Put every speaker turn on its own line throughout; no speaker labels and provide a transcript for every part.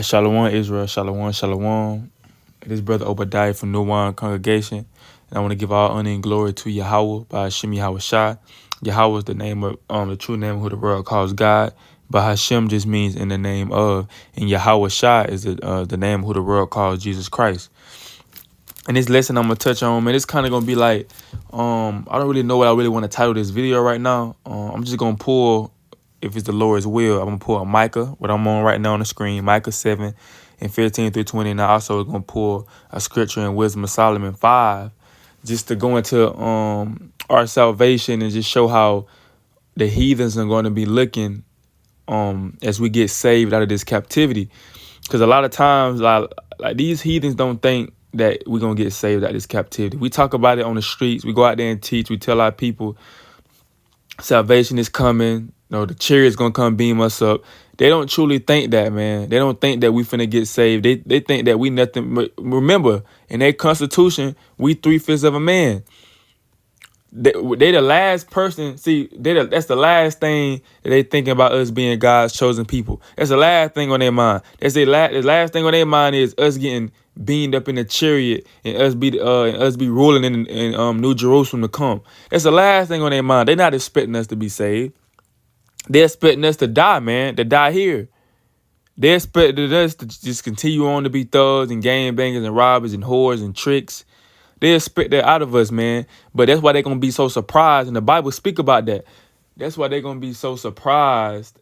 Shalom, Israel. Shalom, shalom. It is Brother Obadiah from New Wine Congregation. And I want to give all honor and glory to Yahweh by Hashem Yahweh Shai. Yahweh is the name of the true name of who the world calls God. But Hashem just means in the name of. And Yahweh Shai is the name of who the world calls Jesus Christ. And this lesson I'm going to touch on, man, it's kind of going to be like, I don't really know what I really want to title this video right now. I'm just going to pull, if it's the Lord's will, I'm going to pull a Micah, what I'm on right now on the screen, Micah 7 and 15 through 20. And I also going to pull a scripture in Wisdom of Solomon 5, just to go into our salvation and just show how the heathens are going to be looking as we get saved out of this captivity. Because a lot of times, like these heathens don't think that we're going to get saved out of this captivity. We talk about it on the streets. We go out there and teach. We tell our people salvation is coming. You know, the chariot's going to come beam us up. They don't truly think that, man. They don't think that we finna get saved. They think that we nothing. Remember, in their constitution, we 3/5 of a man. They the last person. See, that's the last thing that they thinking about us being God's chosen people. That's the last thing on their mind. The last thing on their mind is us getting beamed up in a chariot and us be rolling in New Jerusalem to come. That's the last thing on their mind. They're not expecting us to be saved. They're expecting us to die, man, to die here. They expected us to just continue on to be thugs and gangbangers and robbers and whores and tricks. They expect that out of us, man. But that's why they're going to be so surprised. And the Bible speak about that. That's why they're going to be so surprised.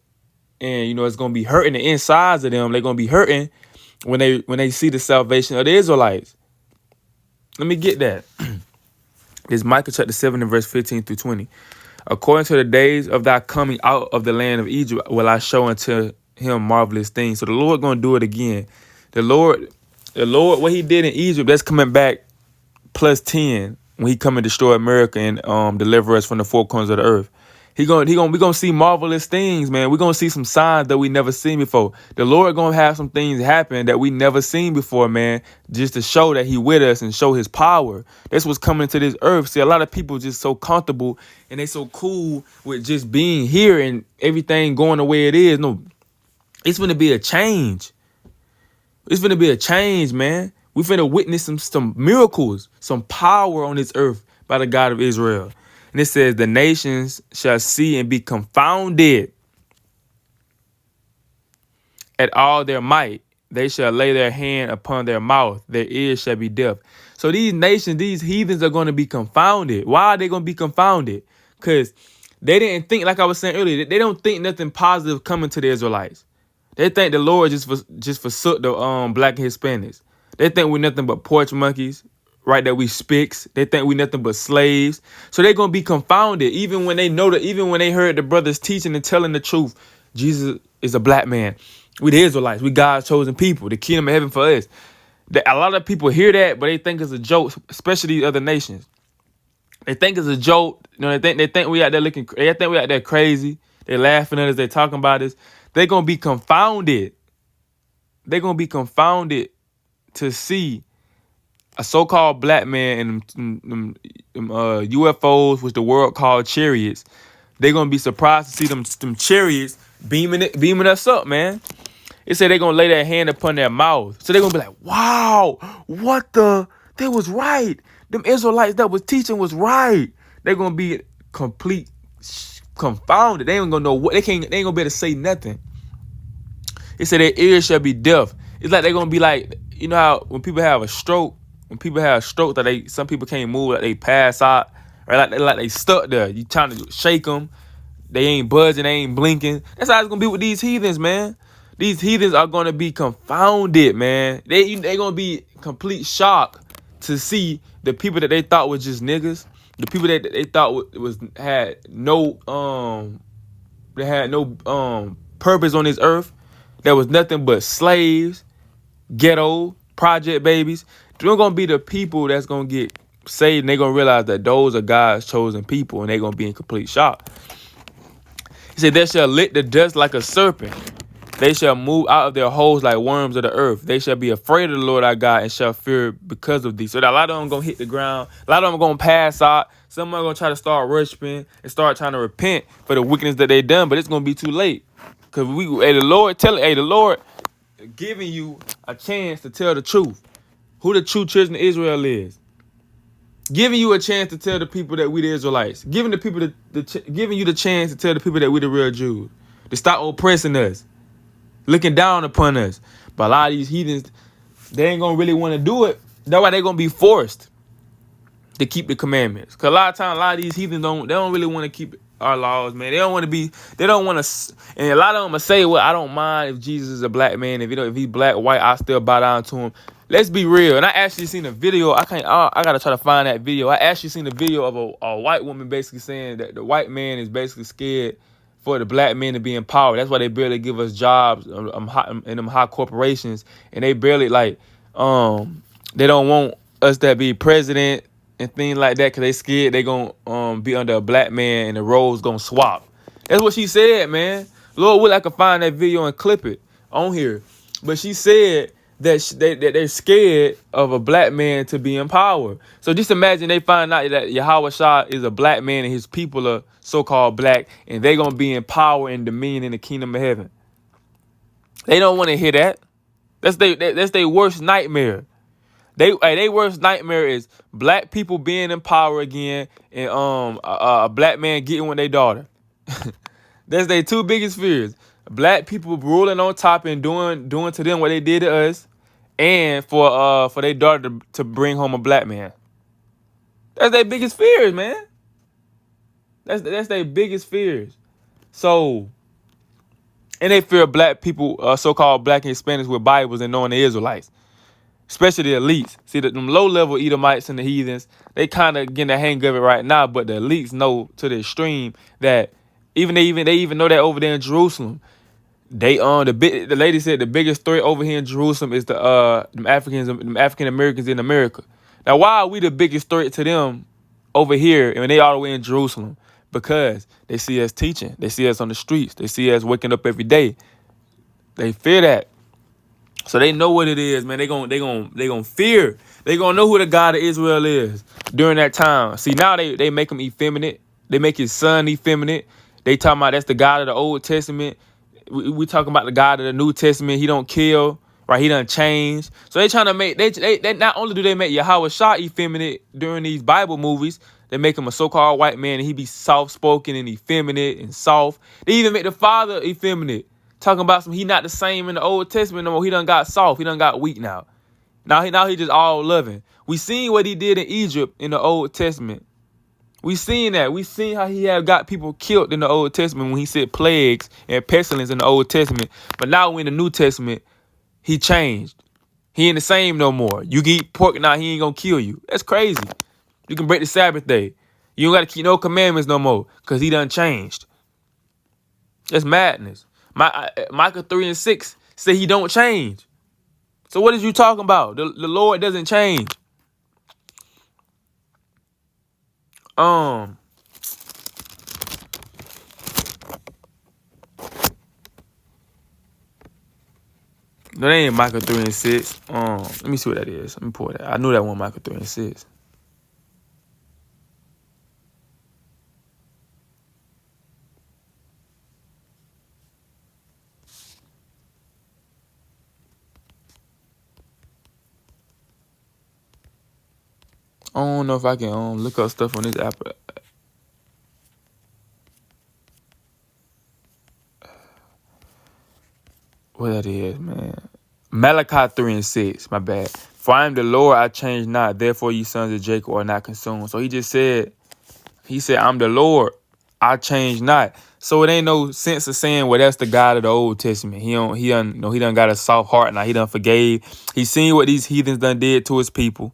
And, you know, it's going to be hurting the insides of them. They're going to be hurting when they see the salvation of the Israelites. Let me get that. It's Micah chapter 7 and verse 15 through 20. According to the days of thy coming out of the land of Egypt, will I show unto him marvelous things. So the Lord going to do it again. The Lord, what he did in Egypt, that's coming back plus 10 when he come and destroy America and deliver us from the four corners of the earth. We gonna see marvelous things, man. We're gonna see some signs that we never seen before. The Lord gonna have some things happen that we never seen before, man, just to show that he with us and show his power. That's what's coming to this earth. See, a lot of people just so comfortable and they so cool with just being here and everything going the way it is. No, it's gonna be a change. It's gonna be a change, man. We finna witness some miracles, some power on this earth by the God of Israel. And it says, the nations shall see and be confounded at all their might. They shall lay their hand upon their mouth. Their ears shall be deaf. So these nations, these heathens are going to be confounded. Why are they going to be confounded? Because they didn't think, like I was saying earlier, they don't think nothing positive coming to the Israelites. They think the Lord just forsook the black and Hispanics. They think we're nothing but porch monkeys, right? That we spicks. They think we nothing but slaves. So they're gonna be confounded, even when they know that, even when they heard the brothers teaching and telling the truth. Jesus is a black man. We the Israelites. We God's chosen people. The kingdom of heaven for us. A lot of people hear that, but they think it's a joke, especially these other nations. They think it's a joke. You know, they think we out there looking. They think we out there crazy. They laughing at us. They talking about us. They're gonna be confounded. They're gonna be confounded to see a so-called black man and UFOs, which the world called chariots. They're gonna be surprised to see them chariots beaming us up, man. It said they're gonna lay their hand upon their mouth. So they're gonna be like, wow, what the? They was right. Them Israelites that was teaching was right. They're gonna be complete confounded. They ain't gonna know what they ain't gonna be able to say nothing. It said their ears shall be deaf. It's like they're gonna be like, you know how when people have a stroke, that some people can't move, like they pass out, right? Like they stuck there. You trying to shake them, they ain't budging, they ain't blinking. That's how it's gonna be with these heathens, man. These heathens are gonna be confounded, man. They gonna be complete shock to see the people that they thought was just niggas, the people that they thought had no purpose on this earth. There was nothing but slaves, ghetto, project babies. They're going to be the people that's going to get saved, and they're going to realize that those are God's chosen people, and they're going to be in complete shock. He said, they shall lick the dust like a serpent. They shall move out of their holes like worms of the earth. They shall be afraid of the Lord our God and shall fear because of thee. So that a lot of them going to hit the ground. A lot of them are going to pass out. Some are going to try to start worshiping and start trying to repent for the wickedness that they done, but it's going to be too late. Because the Lord, giving you a chance to tell the truth, who the true children of Israel is. Giving you a chance to tell the people that we the Israelites. Giving the people giving you the chance to tell the people that we the real Jews. To stop oppressing us, looking down upon us. But a lot of these heathens, they ain't gonna really want to do it. That's why they gonna be forced to keep the commandments. Cause a lot of times, a lot of these heathens don't really want to keep our laws, man. They don't want to be. They don't want to. And a lot of them will say, "Well, I don't mind if Jesus is a black man. If he's black, white, I still bow down to him." Let's be real. And I actually seen a video. I gotta try to find that video. I actually seen a video of a white woman basically saying that the white man is basically scared for the black men to be in power. That's why they barely give us jobs in them high corporations, and they barely they don't want us to be president and things like that because they scared they gonna be under a black man and the roles gonna swap. That's what she said, man. Lord will I could find that video and clip it on here, but she said that they're scared of a black man to be in power. So just imagine they find out that Yahweh Shah is a black man and his people are so-called black, and they're going to be in power and dominion in the kingdom of heaven. They don't want to hear that. That's their worst nightmare. They worst nightmare is black people being in power again and a black man getting with their daughter. That's their two biggest fears. Black people ruling on top and doing to them what they did to us, and for their daughter to bring home a black man. That's their biggest fears, man. That's their biggest fears. So, and they fear black people, so-called black and Hispanics with Bibles and knowing the Israelites, especially the elites. See, them low-level Edomites and the heathens, they kind of getting the hang of it right now, but the elites know to the extreme that they even know that over there in Jerusalem, the lady said the biggest threat over here in Jerusalem is them African Americans in America. Now, why are we the biggest threat to them over here and they all the way in Jerusalem? Because they see us teaching, they see us on the streets, they see us waking up every day. They fear that, so they know what it is, man. They gonna fear. They gonna know who the God of Israel is during that time. See, now they make him effeminate. They make his son effeminate. They talking about that's the God of the Old Testament. We talking about the God of the New Testament. He don't kill, right? He done change. So they trying to make they not only do they make Yahweh Shah effeminate during these Bible movies, they make him a so-called white man and he be soft-spoken and effeminate and soft. They even make the father effeminate, talking about he not the same in the Old Testament no more. He done got soft. He done got weak now. Now he just all loving. We seen what he did in Egypt in the Old Testament. We seen that. We seen how he had got people killed in the Old Testament when he said plagues and pestilence in the Old Testament. But now in the New Testament, he changed. He ain't the same no more. You can eat pork now, he ain't gonna kill you. That's crazy. You can break the Sabbath day. You don't gotta keep no commandments no more because he done changed. That's madness. Micah 3:6 say he don't change. So what is you talking about? The Lord doesn't change. That ain't Micah 3:6. Let me see what that is. Let me pull that. I knew that one, Micah 3:6. I don't know if I can look up stuff on this app. What that is, man. Malachi 3:6. My bad. For I am the Lord, I change not. Therefore, ye sons of Jacob are not consumed. So he said, I'm the Lord, I change not. So it ain't no sense of saying, well, that's the God of the Old Testament. He done got a soft heart now. He done forgave. He seen what these heathens done did to his people.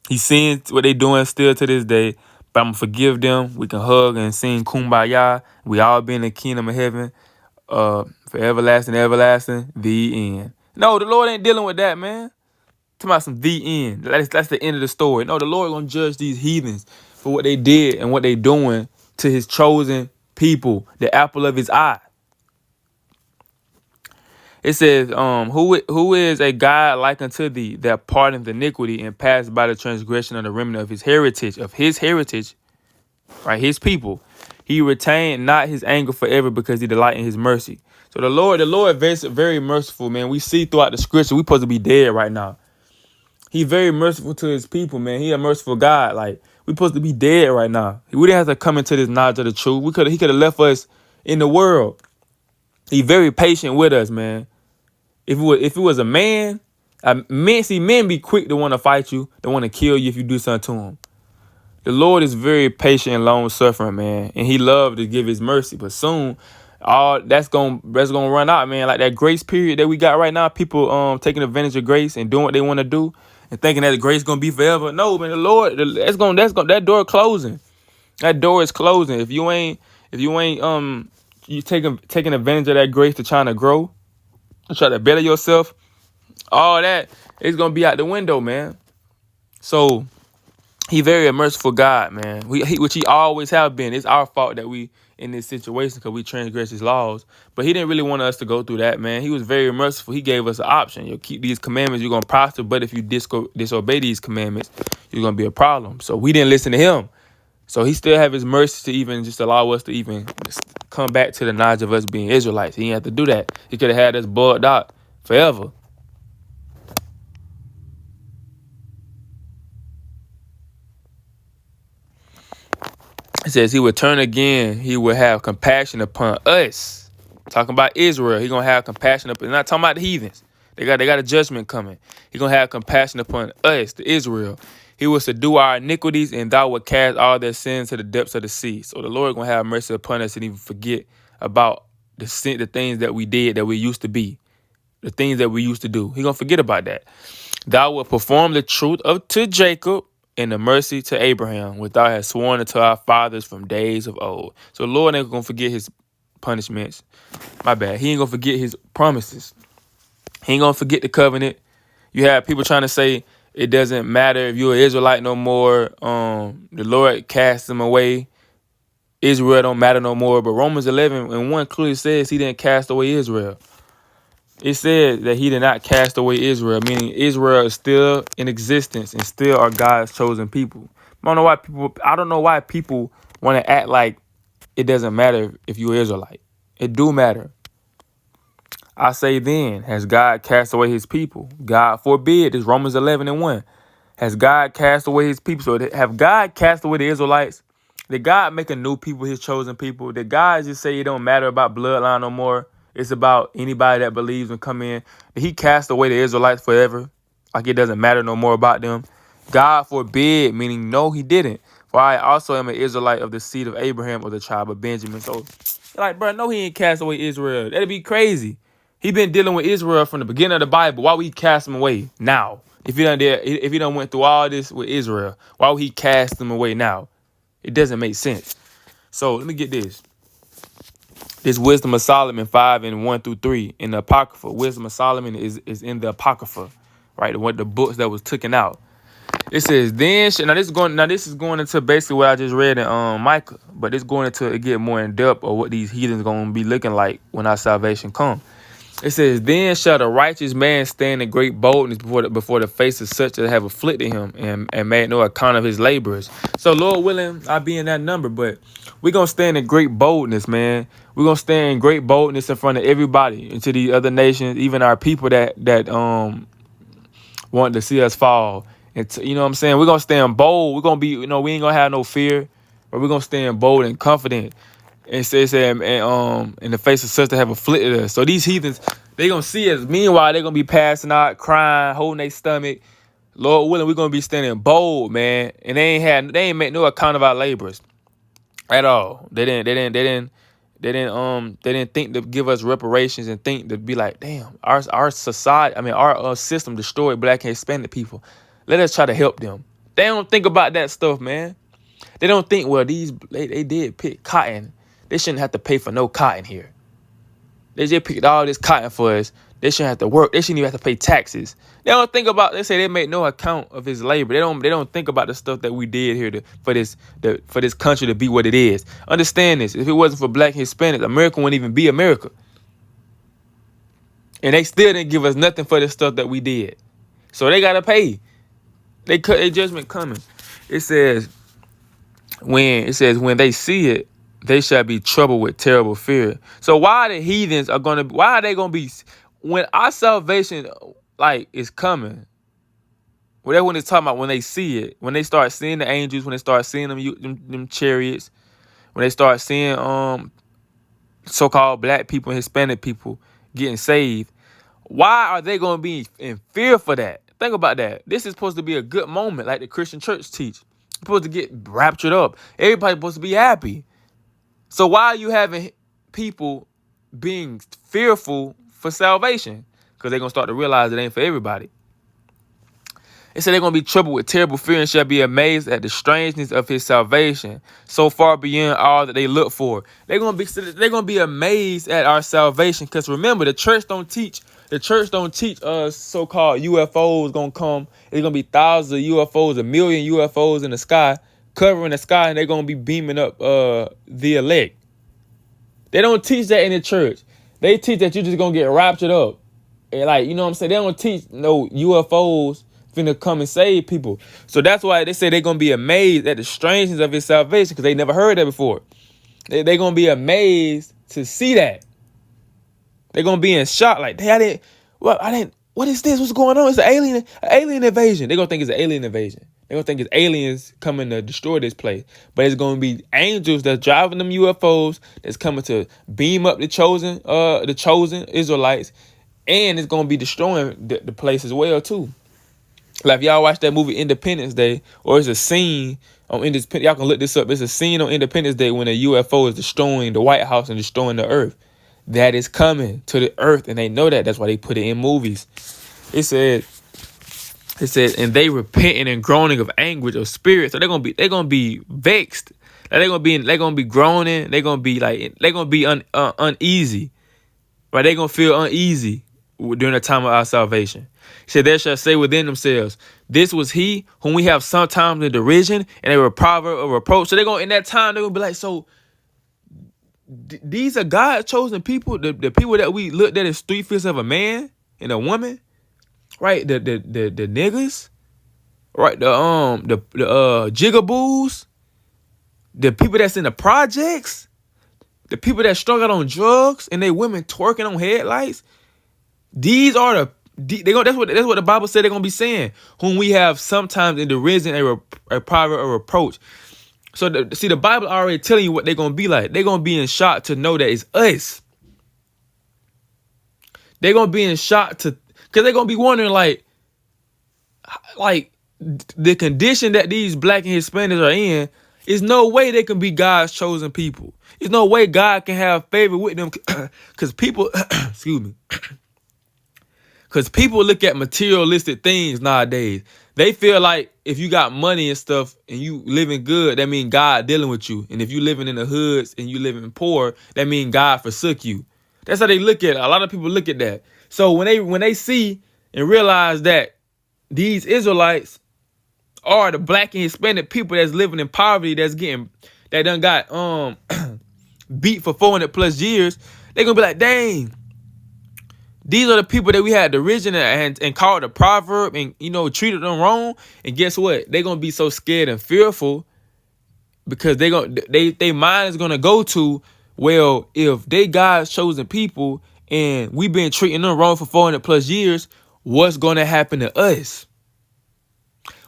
He seen what they doing still to this day. But I'm going to forgive them. We can hug and sing Kumbaya. We all be in the kingdom of heaven. For everlasting, everlasting, the end. No, the Lord ain't dealing with that, man. Talking about some the end. That's the end of the story. No, the Lord gonna judge these heathens for what they did and what they doing to his chosen people, the apple of his eye. It says, who is a God like unto thee that pardoneth iniquity and passed by the transgression of the remnant of his heritage, right? His people. He retained not his anger forever because he delight in his mercy. So the Lord is very merciful, man. We see throughout the scripture, we supposed to be dead right now. He very merciful to his people, man. He a merciful God. Like, we supposed to be dead right now. We didn't have to come into this knowledge of the truth. He could have left us in the world. He very patient with us, man. If it was a man, men be quick to want to fight you, to want to kill you if you do something to him. The Lord is very patient and long suffering, man, and He loved to give His mercy. But soon, all that's gonna run out, man. Like that grace period that we got right now, people taking advantage of grace and doing what they want to do and thinking that the grace gonna be forever. No, man, the Lord, that door closing. That door is closing. If you ain't you taking advantage of that grace to trying to grow, to try to better yourself, all that is gonna be out the window, man. So He very merciful God, man. Which He always have been. It's our fault that we in this situation because we transgress His laws. But He didn't really want us to go through that, man. He was very merciful. He gave us an option. You'll keep these commandments, you're gonna prosper. But if you disobey these commandments, you're gonna be a problem. So we didn't listen to Him. So He still have His mercy to even just allow us to even come back to the knowledge of us being Israelites. He didn't have to do that. He could have had us bugged out forever. It says He would turn again. He would have compassion upon us. Talking about Israel. He going to have compassion upon. Not talking about the heathens. They got a judgment coming. He going to have compassion upon us, the Israel. He will subdue our iniquities, and thou wilt cast all their sins to the depths of the sea. So the Lord going to have mercy upon us and even forget about the things that we did, that we used to be. The things that we used to do. He going to forget about that. Thou wilt perform the truth to Jacob, and the mercy to Abraham, which thou hast sworn unto our fathers from days of old. So the Lord ain't gonna forget His punishments. My bad. He ain't gonna forget His promises. He ain't gonna forget the covenant. You have people trying to say it doesn't matter if you're an Israelite no more. The Lord cast them away. Israel don't matter no more. But Romans 11:1 clearly says He didn't cast away Israel. It said that He did not cast away Israel, meaning Israel is still in existence and still are God's chosen people. I don't know why people want to act like it doesn't matter if you're Israelite. It do matter. I say then, has God cast away His people? God forbid. This Romans 11:1. Has God cast away His people? So have God cast away the Israelites? Did God make a new people His chosen people? Did God just say it don't matter about bloodline no more? It's about anybody that believes and come in. Did He cast away the Israelites forever? Like it doesn't matter no more about them? God forbid, meaning no, He didn't. For I also am an Israelite of the seed of Abraham of the tribe of Benjamin. So, like, bro, no, He ain't cast away Israel. That'd be crazy. He been dealing with Israel from the beginning of the Bible. Why would He cast them away now? If he done went through all this with Israel, why would He cast them away now? It doesn't make sense. So let me get this. This Wisdom of Solomon 5:1-3 in the Apocrypha. Wisdom of Solomon is in the Apocrypha, right? What the books that was taken out. It says, this is going into basically what I just read in Micah, but it's going into get more in depth of what these heathens gonna be looking like when our salvation come. It says, then shall the righteous man stand in great boldness before the face of such that have afflicted him and made no account of his laborers. So Lord willing, I'll be in that number, but we're going to stand in great boldness, man. We're going to stand in great boldness in front of everybody and to the other nations, even our people that want to see us fall. And you know what I'm saying? We're going to stand bold. We're going to be, we ain't going to have no fear, but we're going to stand bold and confident. And in the face of such that have afflicted us. So these heathens, they gonna see us. Meanwhile, they're gonna be passing out, crying, holding their stomach. Lord willing, we're gonna be standing bold, man. And they ain't make no account of our labors at all. They didn't think to give us reparations and think to be like, damn, our society, our system destroyed Black and Hispanic people. Let us try to help them. They don't think about that stuff, man. They don't think, well, they did pick cotton. They shouldn't have to pay for no cotton here. They just picked all this cotton for us. They shouldn't have to work. They shouldn't even have to pay taxes. They don't think about. They say they make no account of his labor. They don't think about the stuff that we did here for this country to be what it is. Understand this. If it wasn't for Black and Hispanics, America wouldn't even be America. And they still didn't give us nothing for the stuff that we did. So they gotta pay. They cut their judgment coming. It says when they see it. they shall be troubled with terrible fear. So why the heathens are why are they gonna be, when our salvation like is coming? Well, that's when it's talking about when they see it, when they start seeing the angels, when they start seeing them chariots, when they start seeing so-called black people and Hispanic people getting saved. Why are they gonna be in fear for that? Think about that. This is supposed to be a good moment, like the Christian church teach. You're supposed to get raptured up. Everybody's supposed to be happy. So why are you having people being fearful for salvation? Because they're going to start to realize it ain't for everybody. It said they're going to be troubled with terrible fear and shall be amazed at the strangeness of his salvation, so far beyond all that they look for. They're going to be amazed at our salvation. Because remember, the church don't teach us so-called UFOs going to come. There's going to be thousands of UFOs, a million UFOs in the sky, covering the sky, and they're going to be beaming up the elect. They don't teach that in the church. They teach that you're just going to get raptured up. And like, you know what I'm saying? They don't teach no UFOs finna come and save people. So that's why they say they're going to be amazed at the strangeness of his salvation, because they never heard that before. They're going to be amazed to see that. They're going to be in shock. Like, hey, what is this? What's going on? It's an alien invasion. They're going to think it's an alien invasion. They're going to think it's aliens coming to destroy this place. But it's going to be angels that's driving them UFOs that's coming to beam up the chosen Israelites. And it's going to be destroying the place as well, too. Like, if y'all watch that movie Independence Day, or it's a scene on Independence, y'all can look this up. It's a scene on Independence Day when a UFO is destroying the White House and destroying the earth. That is coming to the earth, and they know that. That's why they put it in movies. It said, and they repenting and groaning of anguish of spirit. So they're gonna be vexed. Like they're gonna be groaning. They're gonna be uneasy. Right? They're gonna feel uneasy during the time of our salvation. He said, they shall say within themselves, this was he whom we have sometimes in derision, and they were proverb of reproach. So in that time, they're gonna be like, so these are God's chosen people, the people that we looked at as 3/5 of a man and a woman, right? The niggas, right? The jigaboos, the people that's in the projects, the people that strung out on drugs and they women twerking on headlights. These are that's what the Bible said they're gonna be saying. Whom we have sometimes in derision, a proverb of reproach. So the Bible already telling you what they're gonna be like. They're gonna be in shock to know that it's us. They're gonna be in shock because they're gonna be wondering like the condition that these black and Hispanics are in. Is no way they can be God's chosen people. There's no way God can have favor with them, because people, excuse me. Because people look at materialistic things nowadays. They feel like if you got money and stuff and you living good, that means God dealing with you. And if you living in the hoods and you living poor, that means God forsook you. That's how they look at it. A lot of people look at that. So when they see and realize that these Israelites are the black and Hispanic people that's living in poverty, that done got beat for 400 plus years, they're gonna be like, dang. These are the people that we had derision and called a proverb and, treated them wrong. And guess what? They're going to be so scared and fearful because they mind is going to go to, well, if they God's chosen people and we've been treating them wrong for 400 plus years, what's going to happen to us?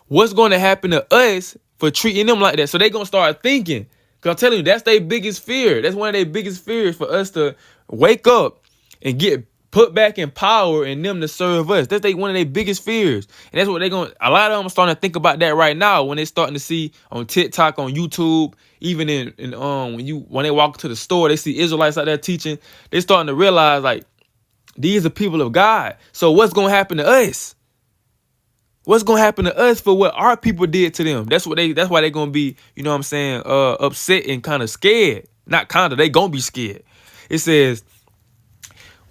What's going to happen to us for treating them like that? So they're going to start thinking. Because I'm telling you, that's their biggest fear. That's one of their biggest fears, for us to wake up and get put back in power and them to serve us. That's one of their biggest fears. And that's what a lot of them are starting to think about that right now when they're starting to see on TikTok, on YouTube, even when they walk to the store, they see Israelites out there teaching. They're starting to realize like these are people of God. So what's going to happen to us? What's going to happen to us for what our people did to them? That's why they're going to be, upset and kind of scared. Not kind of, they going to be scared. It says,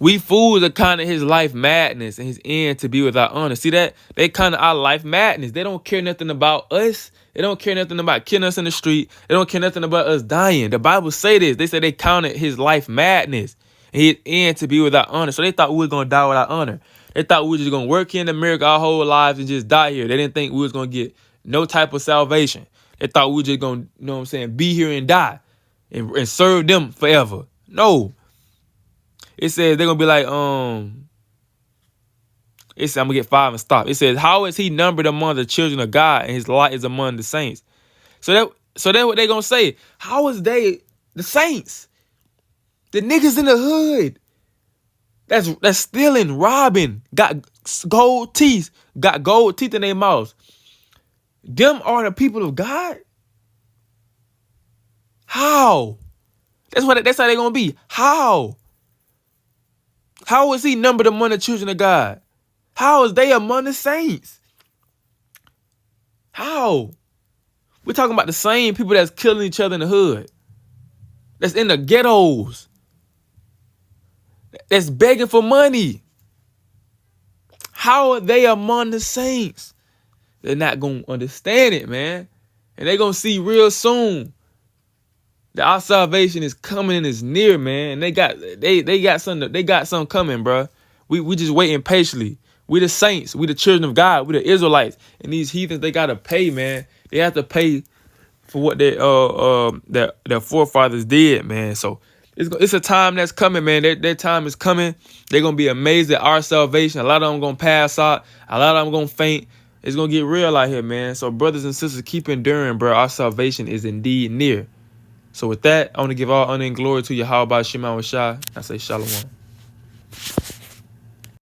we fools are kind of his life madness and his end to be without honor. See that? They kind of our life madness. They don't care nothing about us. They don't care nothing about killing us in the street. They don't care nothing about us dying. The Bible say this. They say they counted his life madness and his end to be without honor. So they thought we were going to die without honor. They thought we were just going to work here in America our whole lives and just die here. They didn't think we was going to get no type of salvation. They thought we were just going to, be here and die. and serve them forever. No. It says they're gonna be like, it said, I'm gonna get 5 and stop. It says, how is he numbered among the children of God, and his lot is among the saints? So that's what they gonna say. How is they the saints? The niggas in the hood. That's stealing, robbing, got gold teeth in their mouths. Them are the people of God? How? That's how they gonna be. How? How is he numbered among the children of God? How is they among the saints? How? We're talking about the same people that's killing each other in the hood. That's in the ghettos. That's begging for money. How are they among the saints? They're not going to understand it, man. And they're going to see real soon that our salvation is coming and is near, man. And they got something coming, bro. We just waiting patiently. We the saints. We the children of God. We the Israelites. And these heathens, they got to pay, man. They have to pay for what their forefathers did, man. So it's a time that's coming, man. Their time is coming. They're going to be amazed at our salvation. A lot of them going to pass out. A lot of them going to faint. It's going to get real out here, man. So brothers and sisters, keep enduring, bro. Our salvation is indeed near. So with that, I want to give all honor and glory to Yahweh by Shema Shai. I say shalom.